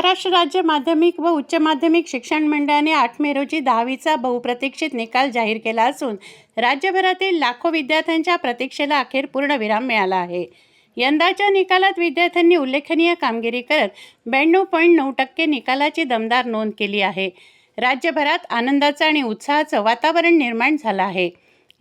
महाराष्ट्र राज्य माध्यमिक व उच्च माध्यमिक शिक्षण मंडळाने 8 मे रोजी 10वीचा बहुप्रतीक्षित निकाल जाहीर केला असून राज्यभरातील लाखो विद्यार्थ्यांच्या प्रतीक्षेला अखेर पूर्णविराम मिळाला आहे। यंदाच्या निकालात विद्यार्थ्यांनी उल्लेखनीय कामगिरी करत 92.9% निकालाची दमदार नोंद केली आहे। राज्यभरात आनंदाचं आणि उत्साहाचं वातावरण निर्माण झालं आहे।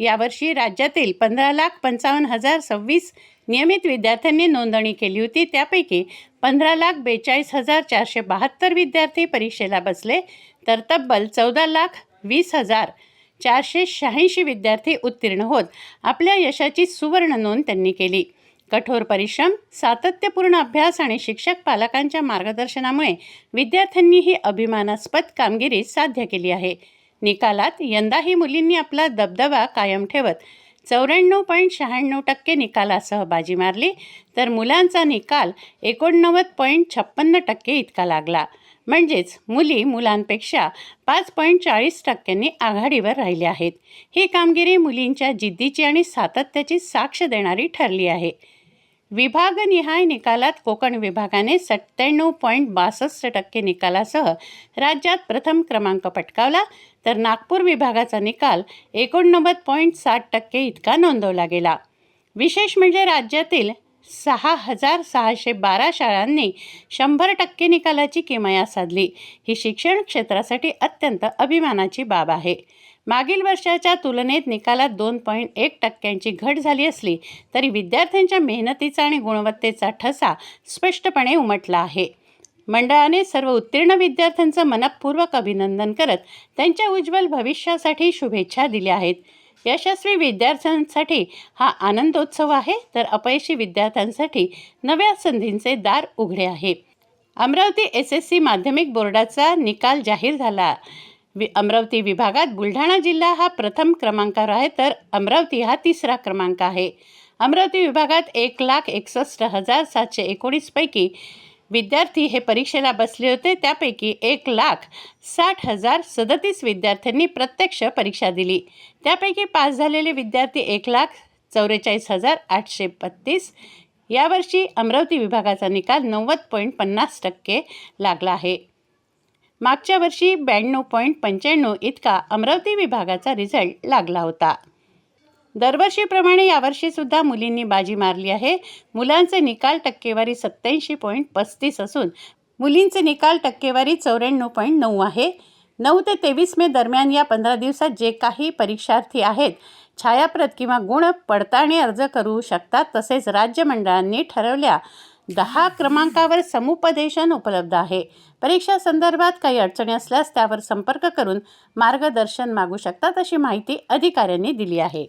यावर्षी राज्यातील 15,55,026 नियमित विद्यार्थ्यांनी नोंदणी केली होती। त्यापैकी 15,42,472 विद्यार्थी परीक्षेला बसले, तर तब्बल 14,20,486 विद्यार्थी उत्तीर्ण होत आपल्या यशाची सुवर्ण नोंद त्यांनी केली। कठोर परिश्रम, सातत्यपूर्ण अभ्यास आणि शिक्षक पालकांच्या मार्गदर्शनामुळे विद्यार्थ्यांनी ही अभिमानास्पद कामगिरी साध्य केली आहे। निकालात यंदाही मुलींनी आपला दबदबा कायम ठेवत 94.96% निकालासह बाजी मारली, तर मुलांचा निकाल 89.56% इतका लागला। म्हणजेच मुली मुलांपेक्षा 5.40% आघाडीवर राहिल्या आहेत। ही कामगिरी मुलींच्या जिद्दीची आणि सातत्याची साक्ष देणारी ठरली आहे। विभागनिहाय निकालात कोकण विभागाने 97.62% निकालासह राज्यात प्रथम क्रमांक पटकावला, तर नागपूर विभागाचा निकाल 89.60% इतका नोंदवला गेला। विशेष म्हणजे राज्यातील 6,612 शाळांनी 100% निकालाची किमया साधली। ही शिक्षण क्षेत्रासाठी अत्यंत अभिमानाची बाब आहे। मागील वर्षाच्या तुलनेत निकालात 2.1% घट झाली असली तरी विद्यार्थ्यांच्या मेहनतीचा आणि गुणवत्तेचा ठसा स्पष्टपणे उमटला आहे। मंडळाने सर्व उत्तीर्ण विद्यार्थ्यांचं मनपूर्वक अभिनंदन करत त्यांच्या उज्ज्वल भविष्यासाठी शुभेच्छा दिल्या आहेत। यशस्वी विद्यार्थ्यांसाठी हा आनंदोत्सव आहे, तर अपयशी विद्यार्थ्यांसाठी नव्या संधींचे दार उघडे आहे। अमरावती SSC माध्यमिक बोर्डाचा निकाल जाहीर झाला। अमरावती विभागात बुलढाणा जिल्हा हा प्रथम क्रमांकावर आहे, तर अमरावती हा तिसरा क्रमांक आहे। अमरावती विभागात 1,61,719 पैकी विद्यार्थी हे परीक्षेला बसले होते। त्यापैकी 1,60,037 विद्यार्थ्यांनी प्रत्यक्ष परीक्षा दिली। त्यापैकी पास झालेले विद्यार्थी 1,44,832। यावर्षी अमरावती विभागाचा निकाल 90.50% लागला आहे। मागच्या वर्षी 92.95 इतका अमरावती विभागाचा रिझल्ट लागला होता। दरवर्षीप्रमाणे यावर्षीसुद्धा मुलींनी बाजी मारली आहे। मुलांचे निकाल टक्केवारी 87.35 असून मुलींचे निकाल टक्केवारी 94.9 आहे। 9 ते 23 मे दरम्यान या 15 दिवसात जे काही परीक्षार्थी आहेत छायाप्रत किंवा गुण पडताळणी अर्ज करू शकतात। तसेच राज्य मंडळांनी ठरवल्या 10 क्रमांकावर समुपदेशन उपलब्ध आहे। परीक्षा संदर्भात काही अडचणी असल्यास त्यावर संपर्क करून मार्गदर्शन मागू शकतात, अशी माहिती अधिकाऱ्यांनी दिली आहे।